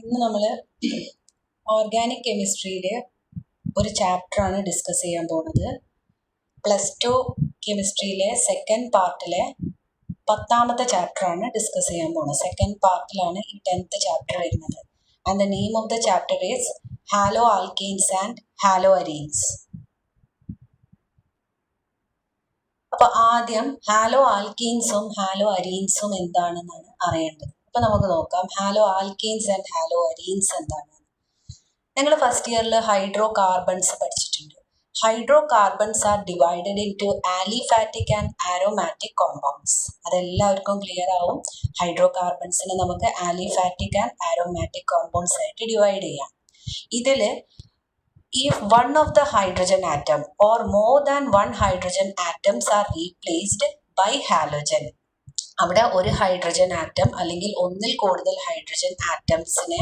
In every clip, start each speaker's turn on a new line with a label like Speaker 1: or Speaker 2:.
Speaker 1: ഇന്ന് നമ്മൾ ഓർഗാനിക് കെമിസ്ട്രിയിലെ ഒരു ചാപ്റ്ററാണ് ഡിസ്കസ് ചെയ്യാൻ പോകുന്നത്. +2 കെമിസ്ട്രിയിലെ സെക്കൻഡ് പാർട്ടിലെ 10ാമത്തെ ചാപ്റ്ററാണ് ഡിസ്കസ് ചെയ്യാൻ പോകുന്നത്. സെക്കൻഡ് പാർട്ടിലാണ് ഈ 10th ചാപ്റ്റർ വരുന്നത്. And the name of the chapter is halo alkanes and halo arenes. അപ്പോൾ ആദ്യം ഹാലോ ആൽക്കീൻസും ഹാലോ അരീൻസും എന്താണെന്നാണ് അറിയേണ്ടത്. അപ്പോൾ നമുക്ക് നോക്കാം halo alkanes and halo arenes എന്താണ്. നിങ്ങൾ ഫസ്റ്റ് ഇയറിൽ ഹൈഡ്രോ കാർബൺസ് പഠിച്ചിട്ടുണ്ട്. Hydro carbons are divided into aliphatic and aromatic compounds. അതെല്ലാവർക്കും ക്ലിയർ ആവും. ഹൈഡ്രോ കാർബൺസിനെ നമുക്ക് ആലിഫാറ്റിക് ആൻഡ് ആരോമാറ്റിക് കോമ്പൗണ്ട്സ് ആയിട്ട് ഡിവൈഡ് ചെയ്യാം. ഇതിൽ if one of the hydrogen atom or more than one hydrogen atoms are replaced by halogen, അവിടെ ഒരു hydrogen atom അല്ലെങ്കിൽ ഒന്നിൽ കൂടുതൽ ഹൈഡ്രജൻ ആറ്റംസിനെ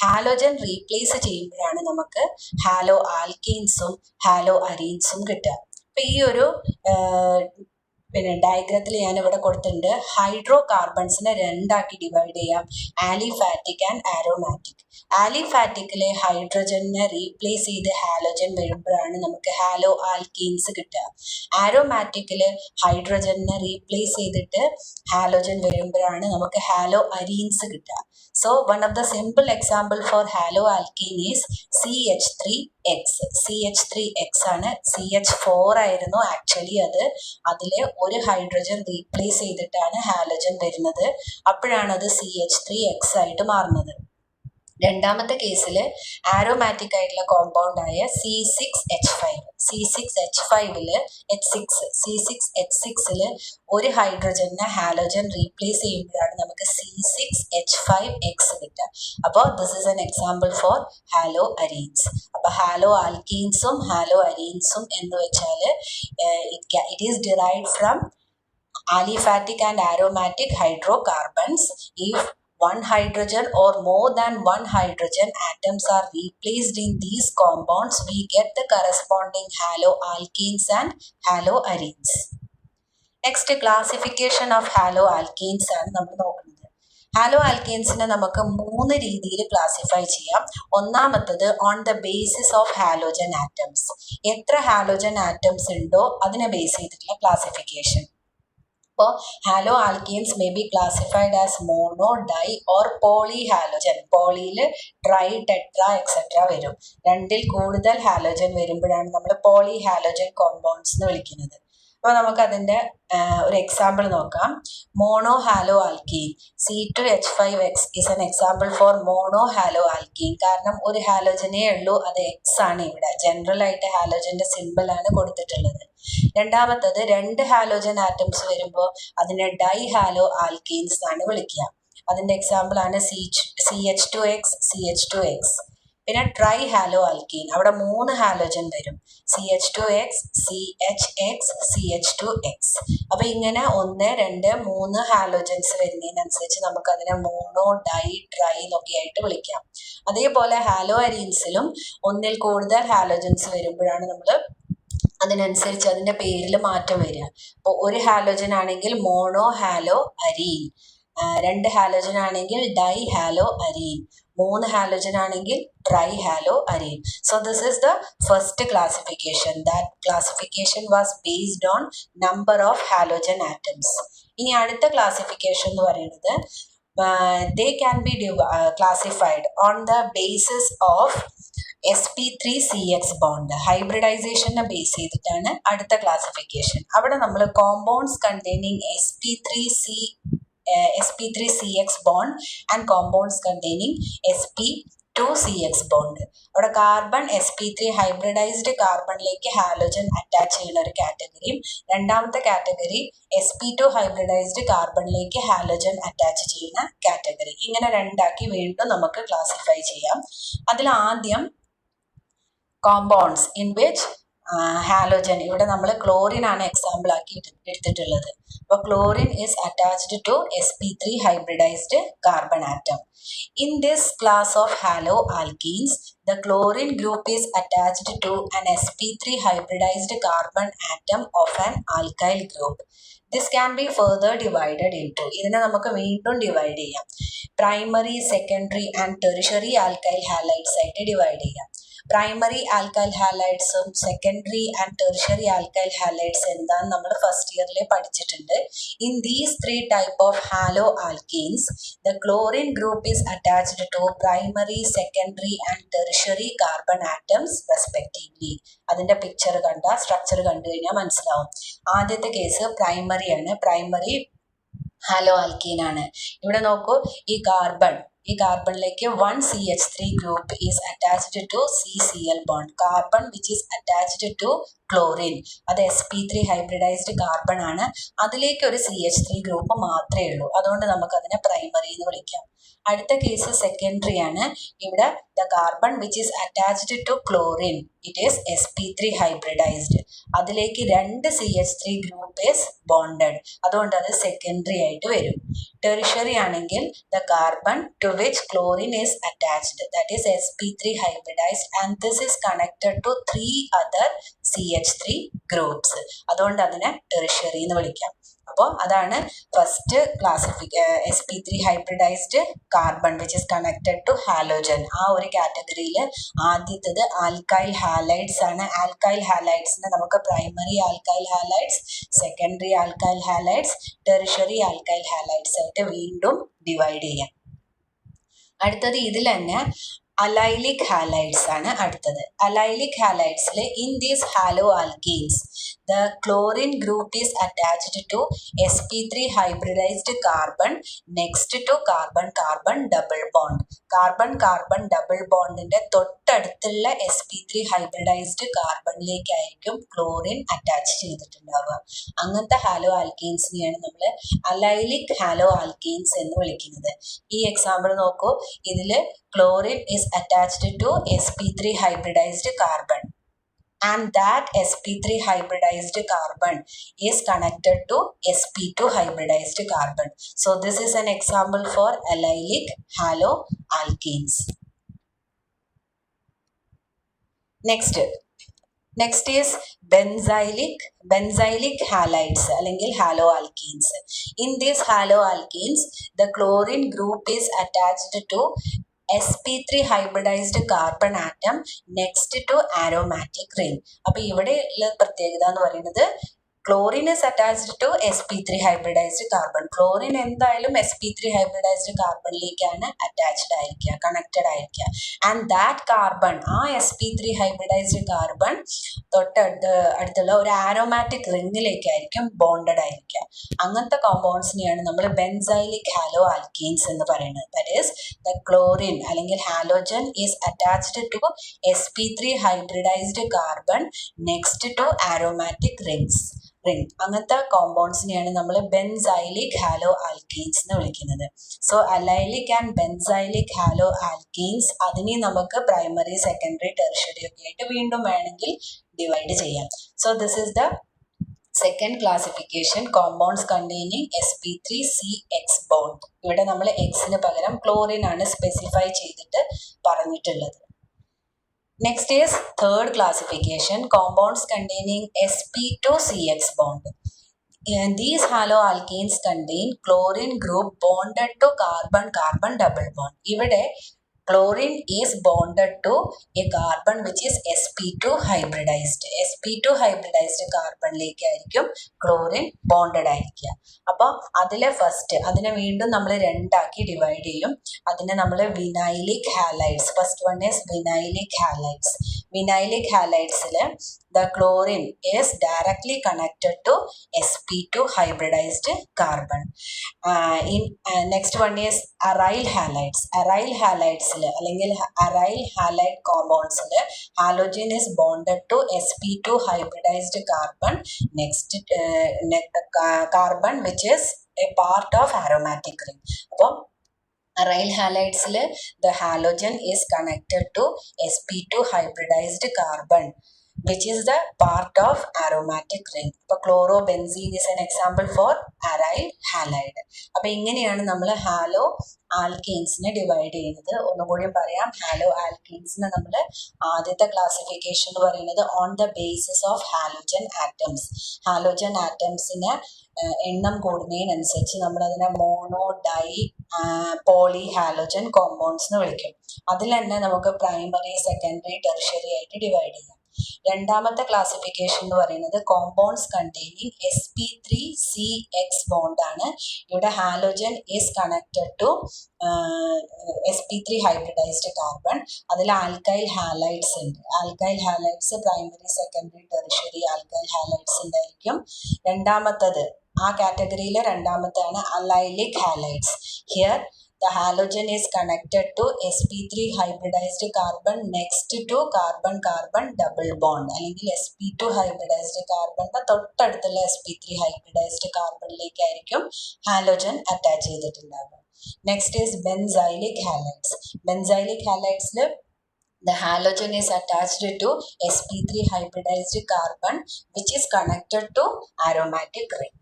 Speaker 1: ഹാലോജൻ റീപ്ലേസ് ചെയ്യുമ്പോഴാണ് നമുക്ക് ഹാലോ ആൽക്കീൻസും ഹാലോ അരീൻസും കിട്ടുക. അപ്പം ഈ ഒരു ഡയഗ്രത്തിൽ ഞാൻ ഇവിടെ കൊടുത്തിട്ടുണ്ട്. ഹൈഡ്രോ കാർബൺസിനെ രണ്ടാക്കി ഡിവൈഡ് ചെയ്യാം, ആലിഫാറ്റിക് ആൻഡ് ആരോമാറ്റിക്. ആലിഫാറ്റിക്കിലെ ഹൈഡ്രജനെ റീപ്ലേസ് ചെയ്ത് ഹാലോജൻ വരുമ്പോഴാണ് നമുക്ക് ഹാലോ ആൽക്കീൻസ് കിട്ടുക. ആരോമാറ്റിക്കില് ഹൈഡ്രജനെ റീപ്ലേസ് ചെയ്തിട്ട് ഹാലോജൻ വരുമ്പോഴാണ് നമുക്ക് ഹാലോ അരീൻസ് കിട്ടുക. So one of the simple example for halo alkane is CH3X. CH3X ആണ്. CH4 ആയിരുന്നു ആക്ച്വലി അതിലെ ഒരു ഹൈഡ്രജൻ റീപ്ലേസ് ചെയ്തിട്ടാണ് ഹാലോജൻ വരുന്നത്. അപ്പോഴാണ് അത് CH3X ആയിട്ട് മാറുന്നത്. രണ്ടാമത്തെ കേസിൽ ആരോമാറ്റിക് ആയിട്ടുള്ള കോമ്പൗണ്ട് ആയ C6H5. C6H5ല് C6H6ല് ഒരു ഹൈഡ്രജനെ ഹാലോജൻ റീപ്ലേസ് ചെയ്യുമ്പോഴാണ് നമുക്ക് C6H5X കിട്ടുക. അപ്പോൾ this is an example for halo arenes. അപ്പോൾ ഹാലോ ആൽക്കീൻസും ഹാലോ അരീൻസും എന്ന് വെച്ചാൽ it is derived from aliphatic and aromatic hydrocarbons. If one hydrogen or more than one hydrogen atoms are replaced in these compounds, we get the corresponding haloalkenes and haloarenes. Next, classification of haloalkenes ആണ് നമ്മൾ നോക്കുന്നത്. Hello ആൽക്കീൻസിനെ നമുക്ക് 3 രീതിയിൽ classify ചെയ്യാം. ഒന്നാമത്തത് on the basis of halogen atoms. എത്ര halogen atoms ഉണ്ടോ അതിനെ ബേസ് ചെയ്തിട്ടുള്ള ക്ലാസിഫിക്കേഷൻ. അപ്പോൾ halo alkenes may be classified as mono, di or poly halogen. പോളിയിൽ ട്രൈ, ടെട്ര എക്സെട്ര വരും. 2ൽ കൂടുതൽ ഹാലോജൻ വരുമ്പോഴാണ് നമ്മൾ പോളി ഹാലോജൻ കോമ്പൗണ്ട്സ് എന്ന് വിളിക്കുന്നത്. അപ്പോൾ നമുക്ക് അതിൻ്റെ ഒരു എക്സാമ്പിൾ നോക്കാം. Mono halo alkane C2H5X is an example for mono halo alkane. കാരണം ഒരു ഹാലോജനേ ഉള്ളൂ, അത് X ആണ്. ഇവിടെ ജനറൽ ആയിട്ട് ഹാലോജന്റെ സിമ്പിൾ ആണ് കൊടുത്തിട്ടുള്ളത്. രണ്ടാമത്തത് 2 ഹാലോജൻ ആറ്റംസ് വരുമ്പോൾ അതിനെ ഡൈ ഹാലോ ആൽക്കീൻസ് ആണ് വിളിക്കുക. അതിന്റെ എക്സാമ്പിൾ ആണ് CH2X, CH2X. പിന്നെ ട്രൈ ഹാലോ ആൽക്കീൻ, അവിടെ 3 ഹാലോജൻ വരും, CH2X, CHX, CH2X. അപ്പൊ ഇങ്ങനെ 1, 2, 3 ഹാലോജൻസ് വരുന്നതിനനുസരിച്ച് നമുക്ക് അതിനെ മോണോ, ഡൈ, ട്രൈ എന്നൊക്കെ ആയിട്ട് വിളിക്കാം. അതേപോലെ ഹാലോ അരീൻസിലും 1ൽ കൂടുതൽ ഹാലോജൻസ് വരുമ്പോഴാണ് നമ്മൾ അതിനനുസരിച്ച് അതിന്റെ പേരിൽ മാറ്റം വരിക. അപ്പോൾ ഒരു ഹാലോജൻ ആണെങ്കിൽ മോണോ ഹാലോ അരീൻ, 2 ഹാലോജൻ ആണെങ്കിൽ ഡൈ ഹാലോ അരീൻ, 3 ഹാലോജൻ ആണെങ്കിൽ tri halo arene. So this is the first classification. That classification was based on number of halogen atoms. ഇനി അടുത്ത ക്ലാസിഫിക്കേഷൻ എന്ന് പറയുന്നത് they can be classified on the basis of sp3CX bond. ഹൈബ്രിഡൈസേഷനെ base ചെയ്തിട്ടാണ് അടുത്ത classification. അവിടെ നമ്മൾ compounds containing sp3CX bond and compounds containing sp2CX bond. അവിടെ കാർബൺ sp3 ഹൈബ്രിഡൈസ്ഡ് കാർബണിലേക്ക് ഹാലോജൻ അറ്റാച്ച് ചെയ്യുന്ന ഒരു കാറ്റഗറിയും, രണ്ടാമത്തെ കാറ്റഗറി sp2 ഹൈബ്രിഡൈസ്ഡ് കാർബണിലേക്ക് ഹാലോജൻ അറ്റാച്ച് ചെയ്യുന്ന കാറ്റഗറി. ഇങ്ങനെ രണ്ടാക്കി വീണ്ടും നമുക്ക് ക്ലാസിഫൈ ചെയ്യാം. അതിൽ ആദ്യം കോമ്പൗണ്ട്സ് ഇൻ വിച്ച് ഹാലോജൻ, ഇവിടെ നമ്മൾ ക്ലോറിൻ ആണ് എക്സാമ്പിൾ ആക്കി എടുത്തിട്ടുള്ളത്. അപ്പോൾ chlorine is attached to sp3 hybridized carbon atom. In this class of haloalkenes, the chlorine group is attached to an sp3 hybridized carbon atom of an alkyl group. This can be further divided into, ഇതിനെ നമുക്ക് വീണ്ടും divide ചെയ്യാം. Primary, secondary and tertiary alkyl halides ആയിട്ട് divide ചെയ്യാം. Primary alkyl ഹാലൈഡ്സും secondary and tertiary alkyl halides എന്താന്ന് നമ്മൾ first ഇയറിൽ പഠിച്ചിട്ടുണ്ട്. In these three type of halo alkenes the chlorine group is attached to primary, secondary and tertiary carbon atoms respectively. അതിന്റെ picture കണ്ട structure കണ്ടു കഴിഞ്ഞാൽ മനസ്സിലാവും. ആദ്യത്തെ കേസ് പ്രൈമറി ആണ്, പ്രൈമറി ഹാലോ ആൽക്കീൻ ആണ്. ഇവിടെ നോക്കൂ, ഈ കാർബണിലേക്ക് 1 CH3 group is attached to CCl bond. Carbon which is attached to chlorine, അത് sp3 ഹൈബ്രിഡൈസ്ഡ് കാർബൺ ആണ്. അതിലേക്ക് ഒരു CH3 ഗ്രൂപ്പ് മാത്രമേ ഉള്ളൂ. അതുകൊണ്ട് നമുക്ക് അതിനെ പ്രൈമറി എന്ന് വിളിക്കാം. അടുത്ത കേസ് സെക്കൻഡറി ആണ്. ഇവിടെ the carbon which is attached to chlorine, it is sp3 hybridised. അതിലേക്ക് 2 CH3 ഗ്രൂപ്പ് ഈസ് ബോണ്ടഡ്, അതുകൊണ്ട് അത് സെക്കൻഡറി ആയിട്ട് വരും. ടെറിഷറി ആണെങ്കിൽ the carbon to which chlorine is attached, that is sp3 hybridized and this is connected to 3 other CH3 groups, അതുകൊണ്ട് അതിനെ tertiary എന്ന് വിളിക്കാം. അപ്പോൾ അതാണ് first sp3 hybridised carbon which is connected to halogen. ആ ഒരു കാറ്റഗറിയിൽ ആദ്യത്തേത് ആൽക്കൈൽ ഹാലൈഡ്സ് ആണ്. ആൽക്കൈൽ ഹാലൈഡ്സിനെ നമുക്ക് primary alkyl halides, secondary alkyl halides, tertiary alkyl halides ആയിട്ട് വീണ്ടും ഡിവൈഡ് ചെയ്യാം. അടുത്തത് ഇതിൽ തന്നെ അലൈലിക് ഹാലൈഡ്സ് ആണ് അടുത്തത്. അലൈലിക് ഹാലൈഡ്സിൽ in these halo alkenes the chlorine group is attached to sp3 hybridized carbon next to carbon carbon double bond. Carbon carbon double ബോണ്ടിന്റെ തൊട്ടടുത്തുള്ള sp3 ഹൈബ്രിഡൈസ്ഡ് കാർബണിലേക്കായിരിക്കും ക്ലോറിൻ അറ്റാച്ച് ചെയ്തിട്ടുണ്ടാവുക. അങ്ങനത്തെ ഹാലോ ആൽക്കീൻസിനെയാണ് നമ്മൾ അലൈലിക് ഹാലോ ആൽക്കീൻസ് എന്ന് വിളിക്കുന്നത്. ഈ എക്സാമ്പിൾ നോക്കൂ, ഇതില് chlorine is attached to sp3 hybridized carbon and that sp3 hybridized carbon is connected to sp2 hybridized carbon. So this is an example for allylic haloalkenes. Next is benzylic halides അല്ലെങ്കിൽ haloalkenes. In these haloalkenes the chlorine group is attached to sp3 hybridized carbon atom next to aromatic ring. അപ്പോൾ ഇവിടെ ഉള്ള പ്രത്യേകത എന്ന് പറയുന്നത് chlorine is attached to sp3 hybridized carbon. Chlorine എന്തായാലും sp3 hybridized കാർബണിലേക്കാണ് attached ആയിരിക്കുക, connected ആയിരിക്കുക. ആൻഡ് ദാറ്റ് കാർബൺ, ആ sp3 hybridized കാർബൺ അടുത്തുള്ള ഒരു ആരോമാറ്റിക് റിങ്ങിലേക്കായിരിക്കും ബോണ്ടഡ് ആയിരിക്കുക. അങ്ങനത്തെ കോമ്പൗണ്ട്സിനെയാണ് നമ്മൾ ബെൻസൈലിക് ഹാലോ ആൽക്കീൻസ് എന്ന് പറയുന്നത്. ദാറ്റ് ഈസ് ദ ക്ലോറിൻ അല്ലെങ്കിൽ halogen is attached to sp3 hybridised carbon next to aromatic ring. അങ്ങനത്തെ കോമ്പൗണ്ട്സിനെയാണ് നമ്മൾ ബെൻസൈലിക് ഹാലോ ആൽക്കീൻസ് എന്ന് വിളിക്കുന്നത്. So allylic and benzylic halo alkanes, അതിനെ നമുക്ക് പ്രൈമറി, സെക്കൻഡറി, ടെറിഷറി ഒക്കെ ആയിട്ട് വീണ്ടും വേണമെങ്കിൽ ഡിവൈഡ് ചെയ്യാം. So this is the second classification, compounds containing sp3CX bond. ഇവിടെ നമ്മൾ എക്സിന് പകരം ക്ലോറിൻ ആണ് സ്പെസിഫൈ ചെയ്തിട്ട് പറഞ്ഞിട്ടുള്ളത്. Next is third classification, compounds containing sp2CX bond. These haloalkenes contain chlorine group bonded to carbon-carbon double bond. ഇവിടെ chlorine is bonded to a carbon which is sp2 hybridized. sp2 hybridized കാർബണിലേക്കായിരിക്കും chlorine bonded ആയിരിക്കുക. അപ്പോൾ അതിലെ first, അതിനെ വീണ്ടും നമ്മൾ രണ്ടാക്കി divide ചെയ്യും. അതിനെ നമ്മൾ vinylic halides, first one is vinylic halides. Vinylic ഹാലൈഡ്സിൽ the chlorine is directly connected to sp2 hybridized carbon. Next one is aryl halides. Aryl halides അല്ലെങ്കിൽ aryl halide compounds halogen is bonded to sp2 hybridized carbon next carbon which is a part of aromatic ring. അപ്പോൾ aryl halides the halogen is connected to sp2 hybridized carbon which is the part of aromatic ring. അപ്പോൾ chlorobenzene is an example for aryl halide. അപ്പോൾ ഇങ്ങനെയാണ് നമ്മൾ hello ആൽക്കെയിൻസിനെ divide ചെയ്യുന്നത്. ഒന്നുകൂടി പറയാം, hello ആൽക്കെയിൻസിനെ നമ്മൾ ആദ്യത്തെ ക്ലാസിഫിക്കേഷൻ എന്ന് പറയുന്നത് on the basis of halogen atoms. Halogen ആറ്റംസിന് എണ്ണം കൂടുന്നതിനനുസരിച്ച് നമ്മൾ അതിനെ mono, di, poly halogen compounds എന്ന് വിളിക്കും. അതിൽ തന്നെ നമുക്ക് പ്രൈമറി, സെക്കൻഡറി, ടെർഷ്യറി ആയിട്ട് ഡിവൈഡ് ചെയ്യാം. രണ്ടാമത്തെ ക്ലാസിഫിക്കേഷൻ എന്ന് പറയുന്നത് കോമ്പൗണ്ട്സ് കണ്ടെയ്നിങ് sp3CX ബോണ്ട് ആണ്. ഇവിടെ halogen is connected to sp3 hybridised carbon. അതിൽ ആൽക്കൈൽ ഹാലൈഡ്സ് ഉണ്ട്. Alkyl halides primary, secondary, tertiary alkyl halides ഉണ്ടായിരിക്കും. രണ്ടാമത്തത് ആ കാറ്റഗറിയിലെ രണ്ടാമത്താണ് allylic halides. Here the halogen is connected to sp3 hybridized carbon next to carbon carbon double bond, അല്ലെങ്കിൽ sp2 hybridized carbon തൊട്ടടുത്തുള്ള sp3 hybridized കാർബണിലേക്കായിരിക്കും halogen attach ചെയ്തിട്ടുണ്ടാവുക. Next is benzylic halides. Benzylic ഹാലൈഡ്സിൽ the halogen is attached to sp3 hybridized carbon which is connected to aromatic ring.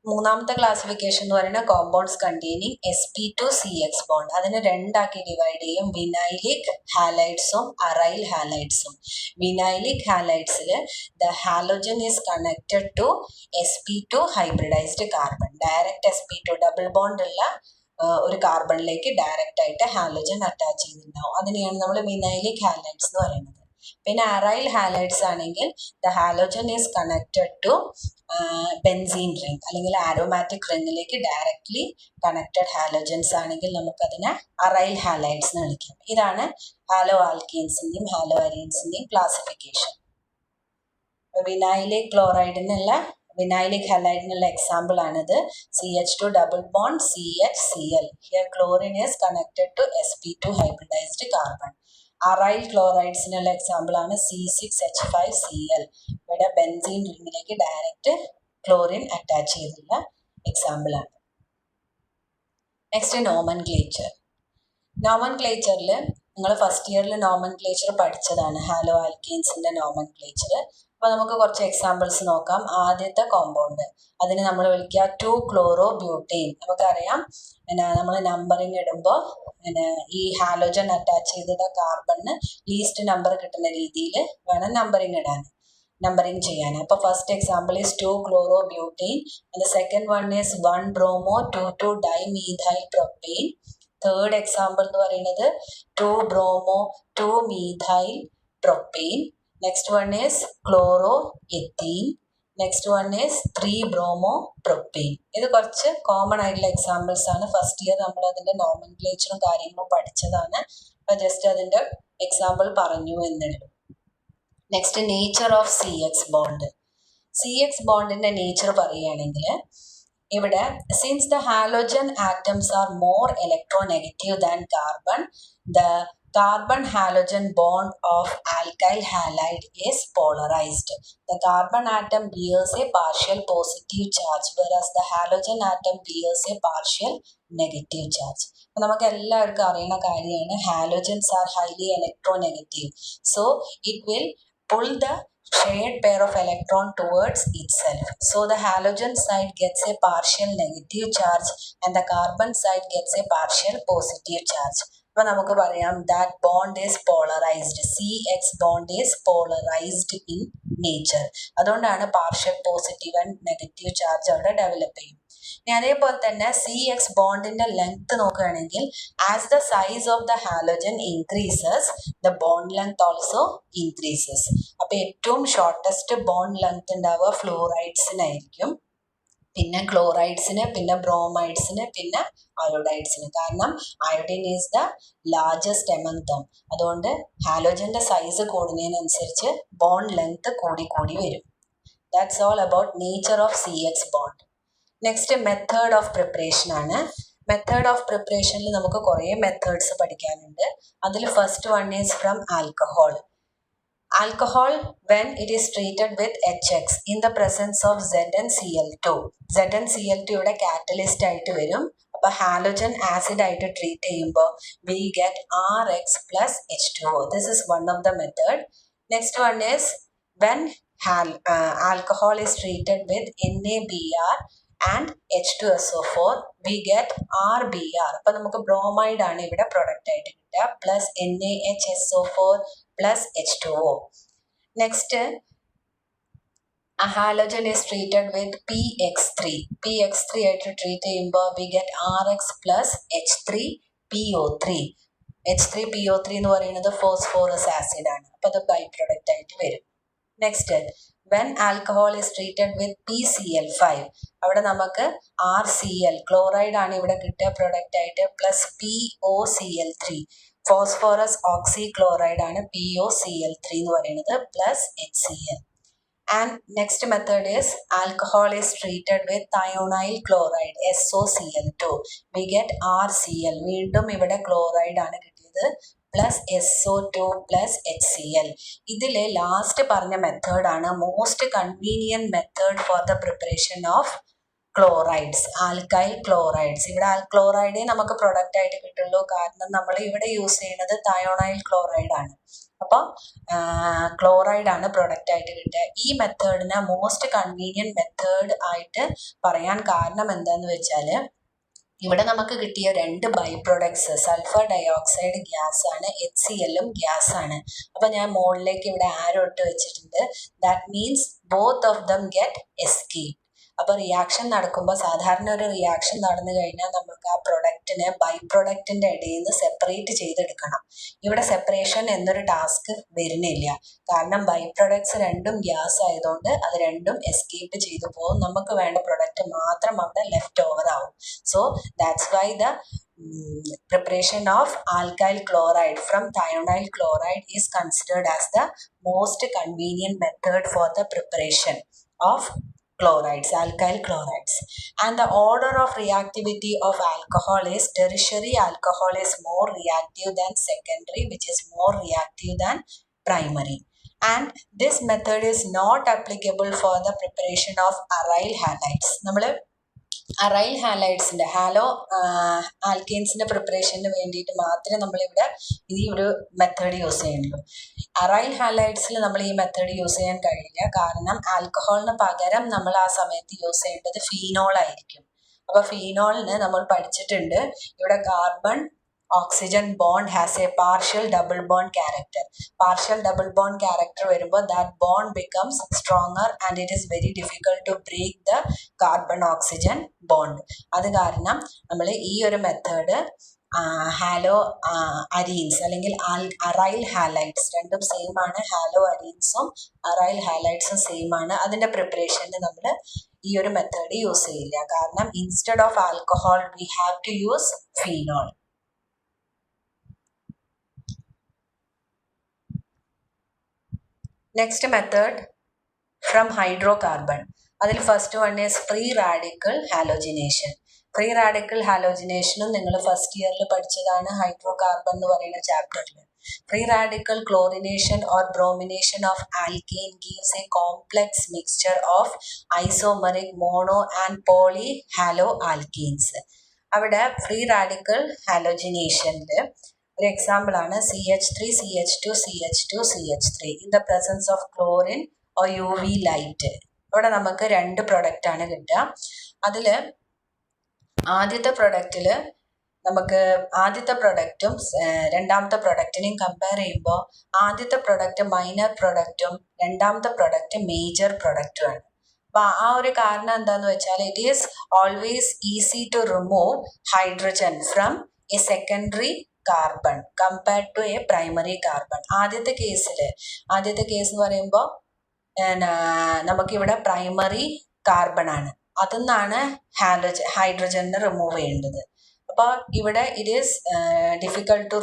Speaker 1: മൂന്നാമത്തെ classification എന്ന് പറയുന്നത് compounds containing sp2CX bond. അതിനെ രണ്ടാക്കി divide ചെയ്യും, വിനൈലിക് ഹാലൈഡ്സും അറൈൽ ഹാലൈഡ്സും. വിനൈലിക് ഹാലൈഡ്സിൽ the halogen is connected to sp2 hybridised carbon. Direct sp2 double bond ഉള്ള ഒരു കാർബണിലേക്ക് ഡയറക്റ്റ് ആയിട്ട് ഹാലോജൻ അറ്റാച്ച് ചെയ്തിട്ടുണ്ടാവും. അതിനെയാണ് നമ്മൾ വിനൈലിക് ഹാലൈഡ്സ് എന്ന് പറയുന്നത്. പിന്നെ അറൈൽ ഹാലൈഡ്സ് ആണെങ്കിൽ the halogen is connected to benzene ring അല്ലെങ്കിൽ ആരോമാറ്റിക് റിംഗിലേക്ക് ഡയറക്ട്ലി കണക്റ്റഡ് ഹാലോജൻസ് ആണെങ്കിൽ നമുക്കതിനെ അറൈൽ ഹാലൈഡ്സ് എന്ന് വിളിക്കാം. ഇതാണ് ഹാലോ ആൽക്കീൻസിന്റെയും ഹാലോ അരീൻസിന്റെയും ക്ലാസിഫിക്കേഷൻ. വിനൈലിക് ക്ലോറൈഡിനുള്ള വിനൈലിക് ഹാലൈഡിനുള്ള എക്സാമ്പിൾ ആണിത്. CH2 double bond CHCl. Here chlorine is connected to sp2 hybridised carbon. Aryl ക്ലോറൈഡ്സിനുള്ള എക്സാമ്പിൾ ആണ് C6H5Cl. ഇവിടെ ബെൻസീൻ റിംഗിലേക്ക് ഡയറക്റ്റ് ക്ലോറിൻ അറ്റാച്ച് ചെയ്തുള്ള എക്സാമ്പിൾ ആണ്. Next nomenclature. നോമൻക്ലേച്ചറിൽ നിങ്ങൾ ഫസ്റ്റ് ഇയറിൽ നോമൻക്ലേച്ചർ പഠിച്ചതാണ്, ഹാലോ ആൽക്കീൻസിന്റെ നോമൻക്ലേച്ചർ. അപ്പോൾ നമുക്ക് കുറച്ച് എക്സാമ്പിൾസ് നോക്കാം. ആദ്യത്തെ കോമ്പൗണ്ട്, അതിന് നമ്മൾ വിളിക്കുക 2-chloro-butane. നമുക്കറിയാം നമ്മൾ നമ്പറിങ് ഇടുമ്പോൾ ഈ ഹാലോജൻ അറ്റാച്ച് ചെയ്ത കാർബണിന് ലീസ്റ്റ് നമ്പർ കിട്ടുന്ന രീതിയിൽ വേണം നമ്പറിങ് ചെയ്യാൻ. അപ്പോൾ first example is 2-chloro-butane. The second one is 1-bromo 2,2-dimethyl propane. Third example എന്ന് പറയുന്നത് 2-bromo 2-methyl propane. Next one is chloroethene. Next one is 3-bromo propane. ഇത് കുറച്ച് കോമൺ ആയിട്ടുള്ള എക്സാമ്പിൾസ് ആണ്. ഫസ്റ്റ് ഇയർ നമ്മൾ അതിന്റെ നോമൻക്ലേച്ചറും കാര്യങ്ങളും പഠിച്ചതാണ്. അപ്പോൾ ജസ്റ്റ് അതിന്റെ എക്സാമ്പിൾ പറഞ്ഞു എന്നുള്ളൂ. Next nature of CX bond. CX ബോണ്ടിന്റെ നേച്ചർ പറയുകയാണെങ്കിൽ ഇവിടെ since the halogen atoms are more electronegative than carbon, the carbon halogen bond of alkyl halide is polarized. The carbon atom bears a partial positive charge whereas the halogen atom bears a partial negative charge. നമുക്ക് എല്ലാവർക്കും അറിയുന്ന കാര്യമാണ് halogens are highly electronegative. So it will pull the shared pair of electron towards itself. So the halogen side gets a partial negative charge and the carbon side gets a partial positive charge. അപ്പോൾ നമുക്ക് പറയാം that bond is polarized. CX bond is polarized in nature. അതുകൊണ്ടാണ് partial positive and negative charge അവിടെ develop ചെയ്യും. ഇനി അതേപോലെ തന്നെ CX ബോണ്ടിന്റെ length നോക്കുകയാണെങ്കിൽ as the size of the halogen increases the bond length also increases. അപ്പോൾ ഏറ്റവും ഷോർട്ടസ്റ്റ് ബോണ്ട് ലെങ്ത് ഉണ്ടാവുക ഫ്ലൂറൈഡ്സിനായിരിക്കും, പിന്നെ ക്ലോറൈഡ്സിന്, പിന്നെ ബ്രോമൈഡ്സിന്, പിന്നെ അയോഡൈഡ്സിന്. കാരണം iodine is the largest among them. അതുകൊണ്ട് ഹാലോജന്റെ സൈസ് കൂടുന്നതിനനുസരിച്ച് ബോണ്ട് ലെങ്ത് കൂടി വരും. That's all about nature of CX bond. Next method of preparation ആണ്. മെത്തേഡ് ഓഫ് പ്രിപ്പറേഷനിൽ നമുക്ക് കുറേ മെത്തേഡ്സ് പഠിക്കാനുണ്ട്. അതിൽ first one is from alcohol. Alcohol when it is treated with HX in the presence of ZnCl2. ZnCl2 ഇവിടെ catalyst ആയിട്ട് വരും. അപ്പോൾ halogen acid ആയിട്ട് ട്രീറ്റ് ചെയ്യുമ്പോൾ we get RX plus H2O. This is one of the method. Next one is when alcohol is treated with NaBr and H2SO4 we get RBr. അപ്പോൾ നമുക്ക് bromide ആണ് ഇവിടെ പ്രൊഡക്റ്റ് ആയിട്ട് കിട്ടുക plus NaHSO4 plus H2O. Next a halogen is treated with PX3 ആയിട്ട് treat ചെയ്യുമ്പോൾ we get RX plus H3PO3. H3PO3 എന്ന് പറയുന്നത് ഫോസ്ഫോറസ് ആസിഡ് ആണ്. അപ്പോൾ അത് ബൈ പ്രൊഡക്റ്റ് ആയിട്ട് വരും. Next when alcohol is treated with PCl5 അവിടെ നമുക്ക് RCl ക്ലോറൈഡ് ആണ് ഇവിടെ കിട്ടുക പ്രൊഡക്റ്റ് ആയിട്ട് പ്ലസ് POCl3 ഫോസ്ഫോറസ് ഓക്സി ക്ലോറൈഡ് ആണ് POCl3 എന്ന് പറയുന്നത് plus HCl. And next method is alcohol is treated with thionyl chloride SOCl2 we get RCl. വീണ്ടും ഇവിടെ ക്ലോറൈഡ് ആണ് കിട്ടിയത് പ്ലസ് SO2 പ്ലസ് HCl. ഇതിലെ ലാസ്റ്റ് പറഞ്ഞ മെത്തേഡ് ആണ് most convenient method for the preparation of chlorides, alkyl chlorides. ഇവിടെ ക്ലോറൈഡേ നമുക്ക് product ആയിട്ട് കിട്ടുള്ളൂ, കാരണം നമ്മൾ ഇവിടെ യൂസ് ചെയ്യുന്നത് തയോണൈൽ ക്ലോറൈഡ് ആണ്. അപ്പോൾ ക്ലോറൈഡ് ആണ് പ്രൊഡക്റ്റ് ആയിട്ട് കിട്ടുക. ഈ മെത്തേഡിനെ മോസ്റ്റ് കൺവീനിയൻറ്റ് മെത്തേഡ് ആയിട്ട് പറയാൻ കാരണം എന്താണെന്ന് വെച്ചാൽ ഇവിടെ നമുക്ക് കിട്ടിയ രണ്ട് by products sulphur dioxide gas ആണ്, HCl-ഉം ഗ്യാസ് ആണ്. അപ്പോൾ ഞാൻ മുകളിലേക്ക് ഇവിടെ ആരോ ഇട്ട് വെച്ചിട്ടുണ്ട്. That means both of them get escape. അപ്പോൾ റിയാക്ഷൻ നടക്കുമ്പോൾ സാധാരണ ഒരു റിയാക്ഷൻ നടന്നു കഴിഞ്ഞാൽ നമുക്ക് ആ പ്രൊഡക്റ്റിനെ ബൈ പ്രൊഡക്റ്റിൻ്റെ ഇടയിൽ നിന്ന് സെപ്പറേറ്റ് ചെയ്തെടുക്കണം. ഇവിടെ സെപ്പറേഷൻ എന്നൊരു ടാസ്ക് വരുന്നില്ല, കാരണം ബൈ പ്രൊഡക്ട്സ് രണ്ടും ഗ്യാസ് ആയതുകൊണ്ട് അത് രണ്ടും എസ്കേപ്പ് ചെയ്തു പോകും. നമുക്ക് വേണ്ട പ്രൊഡക്റ്റ് മാത്രം അവിടെ ലെഫ്റ്റ് ഓവർ ആവും. So that's why the preparation of alkyl chloride from thionyl chloride is considered as the most convenient method for the preparation of chlorides, alkyl chlorides. And the order of reactivity of alcohol is tertiary alcohol is more reactive than secondary, which is more reactive than primary. And this method is not applicable for the preparation of aryl halides. നമ്മൾ aryl ഹാലൈഡ്സിൻ്റെ ആൽക്കെയിൻസിൻ്റെ പ്രിപ്പറേഷന് വേണ്ടിയിട്ട് മാത്രമേ നമ്മളിവിടെ ഈ ഒരു method use ചെയ്യുന്നുള്ളൂ. Aryl ഹാലൈഡ്സിൽ നമ്മൾ ഈ method use ചെയ്യാൻ കഴിയില്ല, കാരണം ആൽക്കഹോളിന് പകരം നമ്മൾ ആ സമയത്ത് യൂസ് ചെയ്യേണ്ടത് ഫീനോൾ ആയിരിക്കും. അപ്പോൾ ഫീനോളിന് നമ്മൾ പഠിച്ചിട്ടുണ്ട് ഇവിടെ carbon oxygen bond has a partial double bond character. Partial double bond character വരുമ്പോൾ that bond becomes stronger and it is very difficult to break the carbon oxygen bond. അത് കാരണം നമ്മൾ ഈ ഒരു മെത്തേഡ് ഹാലോ അരീൻസ് അല്ലെങ്കിൽ aryl halides രണ്ടും same ആണ്. Hello അരീൻസും aryl ഹാലൈഡ്സും same ആണ്. അതിൻ്റെ പ്രിപ്പറേഷന് നമ്മൾ ഈ ഒരു മെത്തേഡ് യൂസ് ചെയ്യില്ല, കാരണം instead of alcohol we have to use phenol. Next method from hydrocarbon. അതിൽ first one is free radical halogenation. Free radical ഹാലോജിനേഷനും നിങ്ങൾ ഫസ്റ്റ് ഇയറിൽ പഠിച്ചതാണ് ഹൈഡ്രോ കാർബൺ എന്ന് പറയുന്ന ചാപ്റ്ററിൽ. Free radical chlorination or bromination of alkane gives a complex mixture of isomeric mono and poly halo alkanes. അവിടെ free radical ഹാലോജിനേഷനിൽ ഒരു എക്സാമ്പിൾ ആണ് CH3 CH2 CH2 CH3 in the presence of chlorine or UV light. അവിടെ നമുക്ക് രണ്ട് product ആണ് കിട്ടുക. അതിൽ ആദ്യത്തെ പ്രൊഡക്റ്റിൽ നമുക്ക് ആദ്യത്തെ പ്രൊഡക്റ്റും രണ്ടാമത്തെ പ്രൊഡക്റ്റിനെയും കമ്പയർ ചെയ്യുമ്പോൾ ആദ്യത്തെ പ്രൊഡക്റ്റ് മൈനർ പ്രൊഡക്റ്റും രണ്ടാമത്തെ പ്രൊഡക്റ്റ് മേജർ പ്രൊഡക്റ്റുമാണ്. അപ്പോൾ ആ ഒരു കാരണം എന്താണെന്ന് വെച്ചാൽ it is always easy to remove hydrogen from a secondary carbon compared to a primary carbon. ആദ്യത്തെ കേസ് എന്ന് പറയുമ്പോൾ നമുക്കിവിടെ പ്രൈമറി കാർബൺ ആണ്, അതിൽ നിന്നാണ് ഹൈഡ്രജനെ റിമൂവ് ചെയ്യേണ്ടത്. അപ്പോൾ ഇവിടെ it is difficult to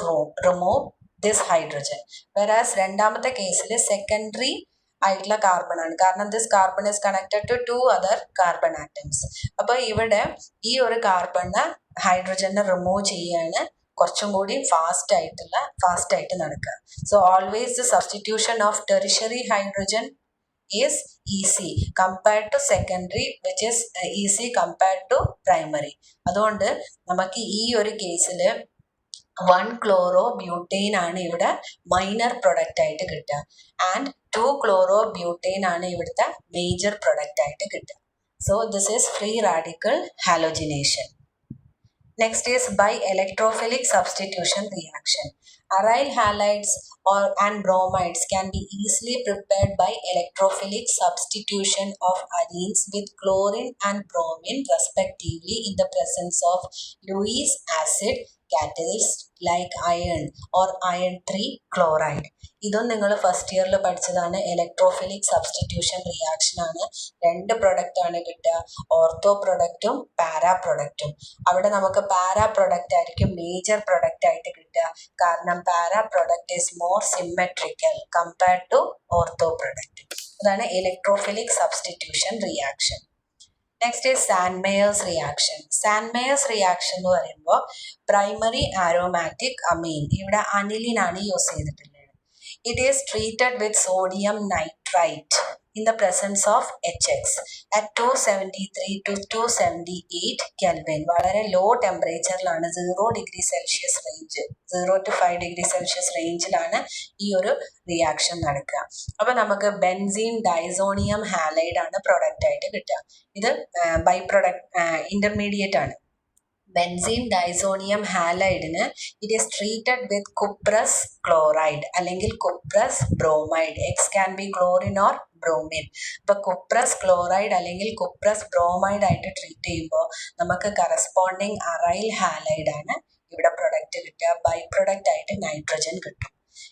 Speaker 1: remove this hydrogen. Whereas രണ്ടാമത്തെ കേസിൽ സെക്കൻഡറി ആയിട്ടുള്ള കാർബൺ ആണ്, കാരണം this carbon is connected to 2 other carbon atoms. അപ്പോൾ ഇവിടെ ഈ ഒരു കാർബണിന് ഹൈഡ്രജനെ റിമൂവ് ചെയ്യാണ് കുറച്ചും കൂടി ഫാസ്റ്റ് ആയിട്ട് നടക്കുക. So always the substitution of tertiary hydrogen is easy compared to secondary which is easy compared to primary. അതുകൊണ്ട് നമുക്ക് ഈ ഒരു കേസിൽ 1 chloro butane ആണ് ഇവിടെ മൈനർ പ്രൊഡക്റ്റ് ആയിട്ട് കിട്ടുക. ആൻഡ് 2-chlorobutane ആണ് ഇവിടുത്തെ മേജർ പ്രൊഡക്റ്റ് ആയിട്ട് കിട്ടുക. So this is free radical halogenation. Next is by electrophilic substitution reaction. Aryl halides and bromides can be easily prepared by electrophilic substitution of arenes with chlorine and bromine respectively in the presence of Lewis acid catalyst like iron or iron 3 chloride. ഇതും നിങ്ങൾ first ഇയറിൽ പഠിച്ചതാണ്. Electrophilic substitution reaction ആണ്. 2 product ആണ് കിട്ടുക, ortho പ്രൊഡക്റ്റും para പ്രൊഡക്റ്റും. അവിടെ നമുക്ക് പാരാ പ്രൊഡക്റ്റ് ആയിരിക്കും മേജർ പ്രൊഡക്റ്റ് ആയിട്ട് കിട്ടുക, കാരണം para product is more symmetrical compared to ortho product. അതാണ് electrophilic substitution reaction. Next is Sandmeyer's reaction. Sandmeyer's reaction എന്ന് പറയുമ്പോൾ പ്രൈമറി ആരോമാറ്റിക് അമീൻ, ഇവിടെ അനിലിനാണ് യൂസ് ചെയ്തിട്ടുള്ളത്. It is treated with sodium nitrite in the presence of HX at 273 to 278 Kelvin. വളരെ low ടെമ്പറേച്ചറിലാണ്, 0 degree Celsius range, 0 to 5 degree Celsius റേഞ്ചിലാണ് ഈ ഒരു റിയാക്ഷൻ നടക്കുക. അപ്പോൾ നമുക്ക് ബെൻസീൻ ഡൈസോണിയം ഹാലൈഡ് ആണ് പ്രൊഡക്റ്റ് ആയിട്ട് കിട്ടുക. ഇത് ബൈ പ്രൊഡക്റ്റ് ഇന്റർമീഡിയറ്റ് ആണ്. ബെൻസീൻ ഡൈസോണിയം ഹാലൈഡിന് it is treated with cuprous chloride അല്ലെങ്കിൽ cuprous bromide. X can be chlorine or bromine. അപ്പോൾ കുപ്രസ് ക്ലോറൈഡ് അല്ലെങ്കിൽ കുപ്രസ് ബ്രോമൈഡ് ആയിട്ട് ട്രീറ്റ് ചെയ്യുമ്പോൾ നമുക്ക് കറസ്പോണ്ടിങ് അറൈൽ ഹാലൈഡ് ആണ് ഇവിടെ പ്രൊഡക്റ്റ് കിട്ടുക. ബൈ പ്രൊഡക്റ്റ് ആയിട്ട് നൈട്രജൻ കിട്ടും.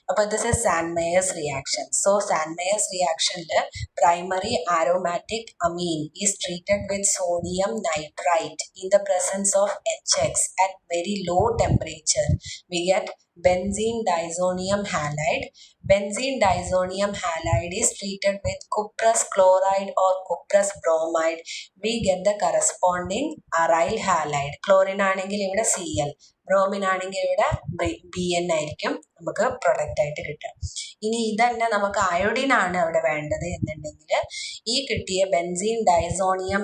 Speaker 1: അപ്പോൾ this is Sandmeyer's reaction. So Sandmeyer's റിയാക്ഷനിൽ primary aromatic amine is treated with sodium nitrite in the presence of HX at very low temperature. We get benzene disonium halide. Benzene disonium halide is treated with cuprous chloride or cuprous bromide. We get the corresponding aryl halide. Chlorine ആണെങ്കിൽ ഇവിടെ Cl, bromine ആണെങ്കിൽ ഇവിടെ BN ആയിരിക്കും നമുക്ക് product ആയിട്ട് കിട്ടുക. ഇനി ഇതന്നെ നമുക്ക് അയോഡിൻ ആണ് അവിടെ വേണ്ടത് എന്നുണ്ടെങ്കിൽ ഈ കിട്ടിയ ബെൻസീൻ ഡൈസോണിയം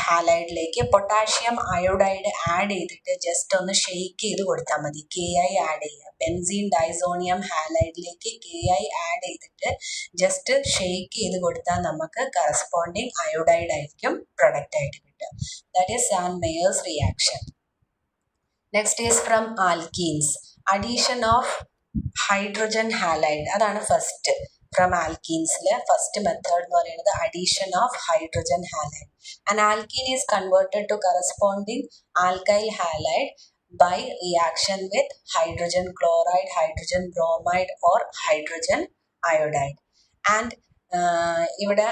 Speaker 1: ഹാലൈഡിലേക്ക് പൊട്ടാഷ്യം അയോഡൈഡ് ആഡ് ചെയ്തിട്ട് ജസ്റ്റ് ഒന്ന് ഷെയ്ക്ക് ചെയ്ത് കൊടുത്താൽ മതി. KI ആഡ് ചെയ്യുക. ബെൻസീൻ ഡൈസോണിയം ഹാലൈഡിലേക്ക് KI ആഡ് ചെയ്തിട്ട് ജസ്റ്റ് ഷെയ്ക്ക് ചെയ്ത് കൊടുത്താൽ നമുക്ക് കറസ്പോണ്ടിങ് അയോഡൈഡ് ആയിരിക്കും പ്രൊഡക്റ്റ് ആയിട്ട് കിട്ടുക. That is Sandmeyer's reaction. Next is from alkenes. Addition of hydrogen halide, അതാണ് ഫസ്റ്റ്. ഫ്രം ആൽക്കീൻസിലെ ഫസ്റ്റ് മെത്തേഡ് എന്ന് പറയുന്നത് addition of hydrogen halide. An alkene is converted to corresponding alkyl halide by reaction with hydrogen chloride, hydrogen bromide or hydrogen iodide. And ഇവിടെ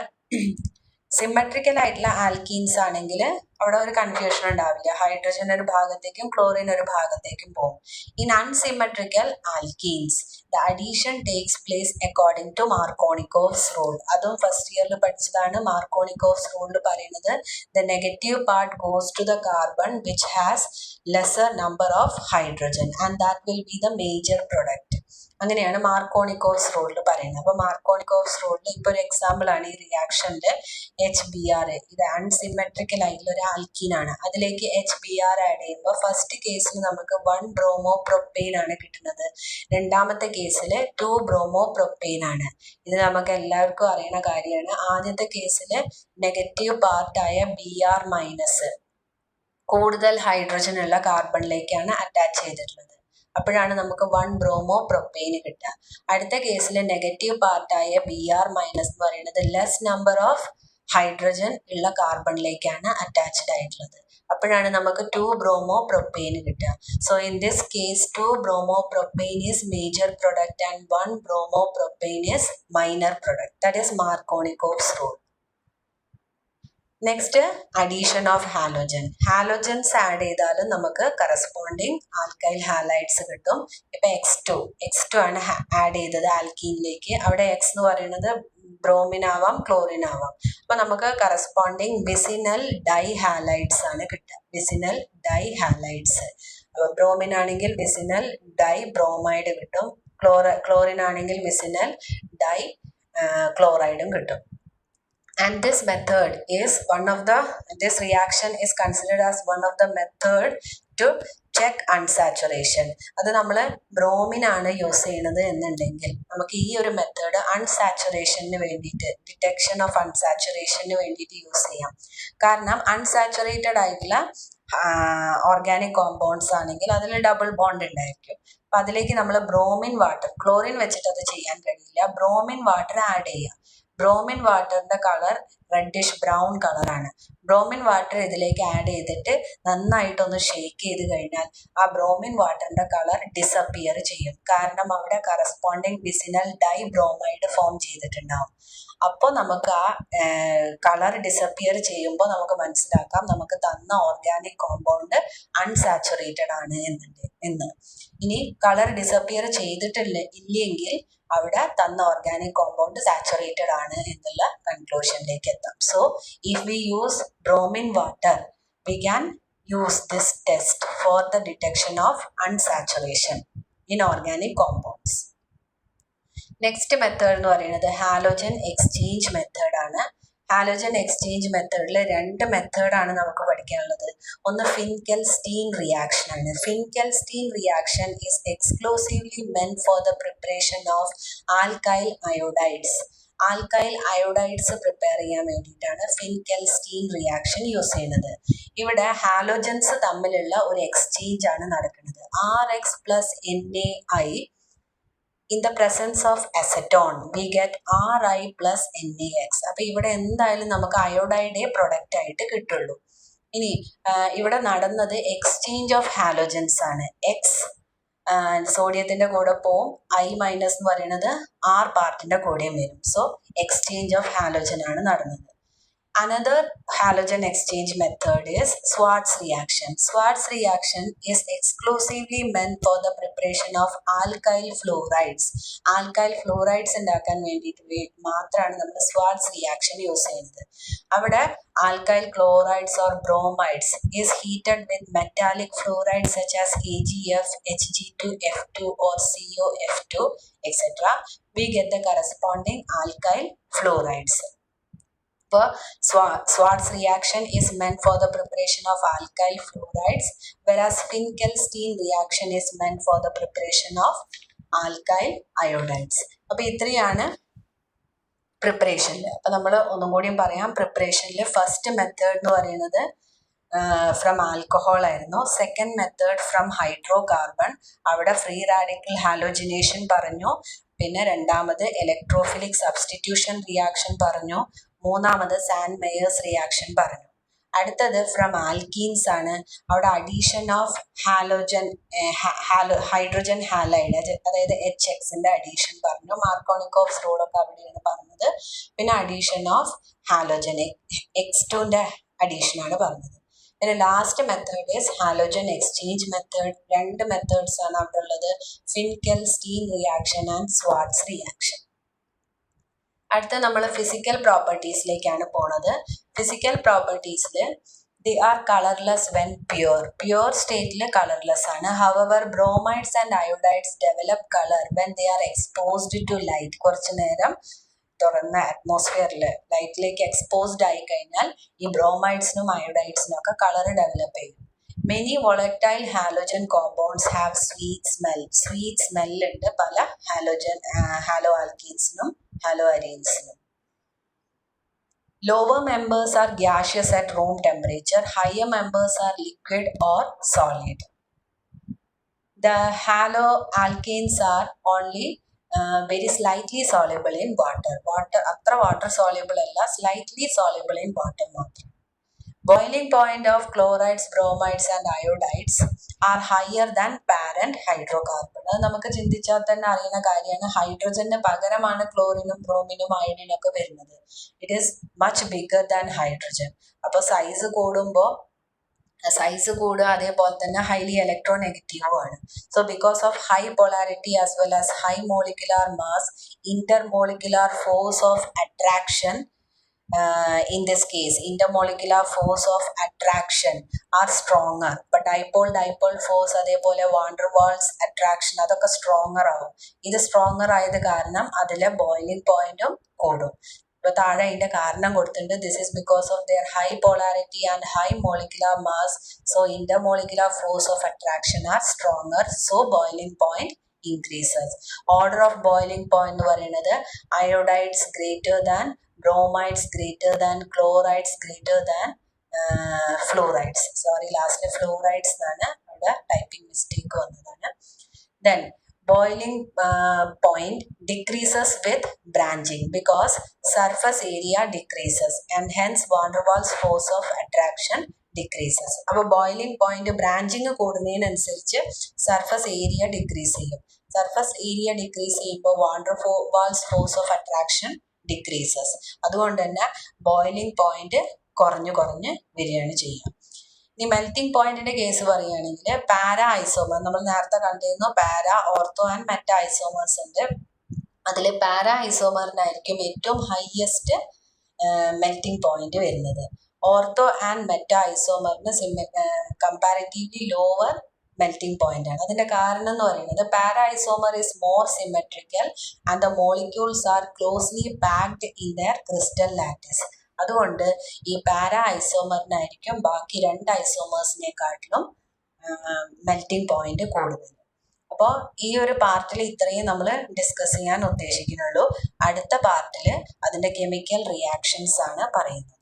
Speaker 1: symmetrical ആയിട്ടുള്ള alkenes ആണെങ്കിൽ അവിടെ ഒരു confusion ഉണ്ടാവില്ല. ഹൈഡ്രജൻ ഒരു ഭാഗത്തേക്കും ക്ലോറിൻ ഒരു ഭാഗത്തേക്കും പോകും. In unsymmetrical alkenes the addition takes place according to Markovnikov's rule. അതും ഫസ്റ്റ് ഇയറിൽ പഠിച്ചതാണ്. മാർക്കോണിക്കോവ്സ് റൂളിൽ പറയുന്നത് the negative part goes to the carbon which has lesser number of hydrogen and that will be the major product. അങ്ങനെയാണ് Markovnikov's റൂളിൽ പറയുന്നത്. അപ്പോൾ മാർക്കോണിക്കോവ്സ് റൂളിൽ ഇപ്പോൾ ഒരു എക്സാമ്പിൾ ആണ് ഈ റിയാക്ഷനിൽ HBr. ഇത് അൺസിമെട്രിക്കൽ ആയിട്ടുള്ള ഒരു ആൽക്കീനാണ്. അതിലേക്ക് HBr ആഡ് ചെയ്യുമ്പോൾ ഫസ്റ്റ് കേസിൽ നമുക്ക് 1 ബ്രോമോ പ്രൊപ്പെയിൻ ആണ് കിട്ടുന്നത്. രണ്ടാമത്തെ കേസിൽ 2 ബ്രോമോ പ്രൊപ്പെയിൻ ആണ്. ഇത് നമുക്ക് എല്ലാവർക്കും അറിയുന്ന കാര്യമാണ്. ആദ്യത്തെ കേസിൽ നെഗറ്റീവ് പാർട്ടായ Br മൈനസ് കൂടുതൽ ഹൈഡ്രജൻ ഉള്ള കാർബണിലേക്കാണ് അറ്റാച്ച് ചെയ്തിട്ടുള്ളത്. അപ്പോഴാണ് നമുക്ക് 1 ബ്രോമോ പ്രൊപ്പെയിൻ കിട്ടുക. അടുത്ത കേസിൽ നെഗറ്റീവ് പാർട്ടായ Br മൈനസ് എന്ന് പറയുന്നത് ലെസ് നമ്പർ ഓഫ് ഹൈഡ്രജൻ ഉള്ള കാർബണിലേക്കാണ് അറ്റാച്ച്ഡ് ആയിട്ടുള്ളത്. അപ്പോഴാണ് നമുക്ക് 2 ബ്രോമോ പ്രൊപ്പെയിൻ കിട്ടുക. So in this case 2 bromo propane is major product and 1 bromo propane is minor product. That is Markovnikov's rule. Next addition of halogen. Halogens add ചെയ്താലും നമുക്ക് corresponding alkyl halides കിട്ടും. ഇപ്പം X2 ആണ് add ചെയ്തത് ആൽക്കീനിലേക്ക്. അവിടെ X എന്ന് പറയുന്നത് bromine ആവാം ക്ലോറിൻ ആവാം. അപ്പൊ നമുക്ക് കറസ്പോണ്ടിങ് ബിസിനൽ ഡൈ ഹാലൈഡ്സ് ആണ് കിട്ടുക. ബിസിനൽ ഡൈ ഹാലൈഡ്സ്. ബ്രോമിൻ ആണെങ്കിൽ ബിസിനൽ ഡൈ ബ്രോമൈഡ് കിട്ടും. ക്ലോറിൻ ആണെങ്കിൽ ബിസിനൽ ഡൈ ക്ലോറൈഡും കിട്ടും. And this method is this reaction is considered as one of the method to check unsaturation. അത് നമ്മൾ ബ്രോമിനാണ് യൂസ് ചെയ്യുന്നത് എന്നുണ്ടെങ്കിൽ നമുക്ക് ഈ ഒരു മെത്തേഡ് അൺസാച്ചുറേഷന് വേണ്ടിയിട്ട്, ഡിറ്റക്ഷൻ ഓഫ് അൺസാച്ചുറേഷന് വേണ്ടിയിട്ട് യൂസ് ചെയ്യാം. കാരണം അൺസാച്ചുറേറ്റഡ് ആയിട്ടുള്ള ഓർഗാനിക് കോമ്പൗണ്ട്സ് ആണെങ്കിൽ അതിൽ ഡബിൾ ബോണ്ട് ഉണ്ടായിരിക്കും. അപ്പം അതിലേക്ക് നമ്മൾ ബ്രോമിൻ വാട്ടർ, ക്ലോറിൻ വെച്ചിട്ട് അത് ചെയ്യാൻ കഴിയില്ല, ബ്രോമിൻ വാട്ടർ ആഡ് ചെയ്യാം. ബ്രോമിൻ വാട്ടറിന്റെ കളർ റെഡിഷ് ബ്രൗൺ കളറാണ്. ബ്രോമിൻ വാട്ടർ ഇതിലേക്ക് ആഡ് ചെയ്തിട്ട് നന്നായിട്ടൊന്ന് ഷേക്ക് ചെയ്ത് കഴിഞ്ഞാൽ ആ ബ്രോമിൻ വാട്ടറിന്റെ കളർ ഡിസപ്പിയർ ചെയ്യും. കാരണം അവിടെ corresponding vicinal di bromide form ചെയ്തിട്ടുണ്ടാവും. അപ്പോൾ നമുക്ക് ആ കളർ ഡിസപ്പിയർ ചെയ്യുമ്പോൾ നമുക്ക് മനസ്സിലാക്കാം നമുക്ക് തന്ന ഓർഗാനിക് കോമ്പൗണ്ട് അൺസാച്ചുറേറ്റഡ് ആണ് എന്ന്. ഇനി കളർ ഡിസപ്പിയർ ഇല്ലെങ്കിൽ അവിടെ തന്ന ഓർഗാനിക് കോമ്പൗണ്ട് സാച്ചുറേറ്റഡ് ആണ് എന്നുള്ള കൺക്ലൂഷനിലേക്ക് എത്താം. So if we use bromine water we can use this test for the detection of unsaturation in organic compounds. Next method എന്ന് പറയുന്നത് ഹാലോജൻ എക്സ്ചേഞ്ച് മെത്തേഡാണ്. ഹാലോജൻ എക്സ്ചേഞ്ച് മെത്തേഡിൽ 2 മെത്തേഡാണ് നമുക്ക് പഠിക്കാനുള്ളത്. ഒന്ന് ഫിൻകെൽസ്റ്റീൻ റിയാക്ഷൻ ആണ്. Finkelstein reaction is exclusively meant for the preparation of alkyl iodides. Alkyl iodides prepare ചെയ്യാൻ വേണ്ടിയിട്ടാണ് ഫിൻകെൽസ്റ്റീൻ റിയാക്ഷൻ യൂസ് ചെയ്യുന്നത്. ഇവിടെ ഹാലോജൻസ് തമ്മിലുള്ള ഒരു എക്സ്ചേഞ്ച് ആണ് നടക്കുന്നത്. RX plus NaI in the presence of acetone we get Ri plus NaX. അപ്പോൾ ഇവിടെ എന്തായാലും നമുക്ക് അയോഡൈഡേ പ്രൊഡക്റ്റ് ആയിട്ട് കിട്ടുള്ളൂ. ഇനി ഇവിടെ നടന്നത് എക്സ്ചേഞ്ച് ഓഫ് ഹാലോജൻസ് ആണ്. എക്സ് സോഡിയത്തിന്റെ കൂടെ പോവും, I മൈനസ് എന്ന് പറയുന്നത് R പാർട്ടിന്റെ കൂടെയും വരും. സോ എക്സ്ചേഞ്ച് ഓഫ് ഹാലോജൻ ആണ് നടന്നത്. Another halogen exchange method is Schwartz reaction. Schwartz reaction is exclusively meant for the preparation of alkyl fluorides. Alkyl fluorides ഉണ്ടാക്കാൻ വേണ്ടിയിട്ട് മാത്രമാണ് നമ്മൾ Schwartz reaction യൂസ് ചെയ്യുന്നത്. അവിടെ alkyl chlorides or bromides is heated with metallic fluorides such as AgF, Hg2F2 or COF2 etc. We get the corresponding alkyl fluorides. Schwartz reaction is meant for the preparation of alkyl fluorides, whereas Finkelstein reaction is meant for the preparation of alkyl iodides. അപ്പോൾ ഇത്രയാണ് പ്രിപ്പറേഷനിൽ. അപ്പോൾ നമ്മൾ ഒന്നും കൂടിയും പറയാം. പ്രിപ്പറേഷനിൽ first method എന്ന് പറയുന്നത് from alcohol ആയിരുന്നു. Second method from hydro carbon, അവിടെ ഫ്രീ റാഡിക്കൽ ഹാലോജിനേഷൻ പറഞ്ഞു. പിന്നെ രണ്ടാമത് ഇലക്ട്രോഫിലിക് സബ്സ്റ്റിറ്റ്യൂഷൻ റിയാക്ഷൻ പറഞ്ഞു. മൂന്നാമത് സാൻഡ് മേയേഴ്സ് റിയാക്ഷൻ പറഞ്ഞു. അടുത്തത് ഫ്രം ആൽക്കീൻസ് ആണ്. അവിടെ അഡീഷൻ ഓഫ് ഹൈഡ്രോജൻ ഹാലൈഡ്, അതായത് HXന്റെ അഡീഷൻ പറഞ്ഞു. മാർക്കോണിക്കോഫ്സ് റൂളൊക്കെ അവിടെയാണ് പറഞ്ഞത്. പിന്നെ അഡീഷൻ ഓഫ് ഹാലോജൻ X2ന്റെ അഡീഷൻ ആണ് പറഞ്ഞത്. പിന്നെ last method is halogen exchange method. 2 methods ആണ് അവിടെ ഉള്ളത്, Finkelstein reaction and Swarts reaction. അടുത്ത നമ്മൾ ഫിസിക്കൽ പ്രോപ്പർട്ടീസിലേക്കാണ് പോണത്. ഫിസിക്കൽ പ്രോപ്പർട്ടീസിൽ they are colourless when pure സ്റ്റേറ്റിൽ കളർലെസ് ആണ്. However bromides and iodides develop colour when they are exposed to light. കുറച്ച് നേരം തുറന്ന അറ്റ്മോസ്ഫിയറിൽ ലൈറ്റിലേക്ക് എക്സ്പോസ്ഡ് ആയി കഴിഞ്ഞാൽ ഈ ബ്രോമൈഡ്സിനും അയോഡൈഡ്സിനും ഒക്കെ കളർ ഡെവലപ്പ് ചെയ്യും. Many volatile halogen compounds have sweet smell ഉണ്ട് പല ഹാലോ ആൽക്കീൻസിനും ഹാലോ അരീൻസിനും. Lower members are gaseous at room temperature. Higher members are liquid or solid. The haloalkanes are only very slightly soluble in water. അത്ര water soluble അല്ല, slightly soluble in water മാത്രം. Boiling point of chlorides, bromides and iodides are higher than parent hydrocarbon. അത് നമുക്ക് ചിന്തിച്ചാൽ തന്നെ അറിയുന്ന കാര്യമാണ്. ഹൈഡ്രോജന് പകരമാണ് ക്ലോറിനും ബ്രോമിനും അയഡിനും ഒക്കെ വരുന്നത്. It is much bigger than hydrogen. അപ്പോൾ സൈസ് കൂടുക, അതേപോലെ തന്നെ ഹൈലി ഇലക്ട്രോനെഗറ്റീവും ആണ്. So because of high polarity as well as high molecular mass, intermolecular force of attraction, in this case intermolecular force of attraction are stronger. but dipole force അതേപോലെ van der Waals attraction അതൊക്കെ stronger ആവും. ഇത് stronger ആയത് കാരണം അതിലെ boiling പോയിന്റും കൂടും. ഇപ്പോൾ താഴെ അതിൻ്റെ കാരണം കൊടുത്തിട്ടുണ്ട്. This is because of their high polarity and high molecular mass. So intermolecular force of attraction are stronger. So boiling point increases. Order of boiling point എന്ന് പറയുന്നത് iodides greater than, bromides greater than, chlorides greater than fluorides. Sorry, last fluorides എന്നാണ് അവിടെ typing mistake വന്നതാണ്. Then boiling point decreases with branching because surface area decreases and hence van der Waals force of attraction decreases. അപ്പോൾ boiling point branching കൂടുന്നതിനനുസരിച്ച് surface area decrease ചെയ്യും. Surface area decrease ചെയ്യുമ്പോൾ van der Waals force of attraction decreases. അതുകൊണ്ട് തന്നെ boiling point കുറഞ്ഞു വരികയാണ് ചെയ്യുക. ഇനി മെൽറ്റിംഗ് പോയിന്റിന്റെ കേസ് പറയുകയാണെങ്കിൽ പാരാ ഐസോമർ നമ്മൾ നേരത്തെ കണ്ടിരുന്നു. Para, ortho and meta isomers ഉണ്ട്. അതിൽ പാരാ ഐസോമറിനായിരിക്കും ഏറ്റവും ഹയസ്റ്റ് മെൽറ്റിംഗ് പോയിന്റ് വരുന്നത്. ഓർത്തോ ആൻഡ് മെറ്റ ഐസോമറിന് കമ്പാരിറ്റീവ്ലി ലോവർ മെൽറ്റിംഗ് പോയിന്റ് ആണ്. അതിന്റെ കാരണം എന്ന് പറയുന്നത് para isomer is more symmetrical and the molecules are closely packed in their crystal lattice. അതുകൊണ്ട് ഈ പാരാ ഐസോമറിനായിരിക്കും ബാക്കി രണ്ട് ഐസോമേഴ്സിനെക്കാട്ടിലും മെൽറ്റിംഗ് പോയിന്റ് കൂടുതൽ. അപ്പോൾ ഈ ഒരു പാർട്ടിൽ ഇത്രയും നമ്മൾ ഡിസ്കസ് ചെയ്യാൻ ഉദ്ദേശിക്കുന്നുള്ളൂ. അടുത്ത പാർട്ടിൽ അതിൻ്റെ കെമിക്കൽ റിയാക്ഷൻസ് ആണ് പറയുന്നത്.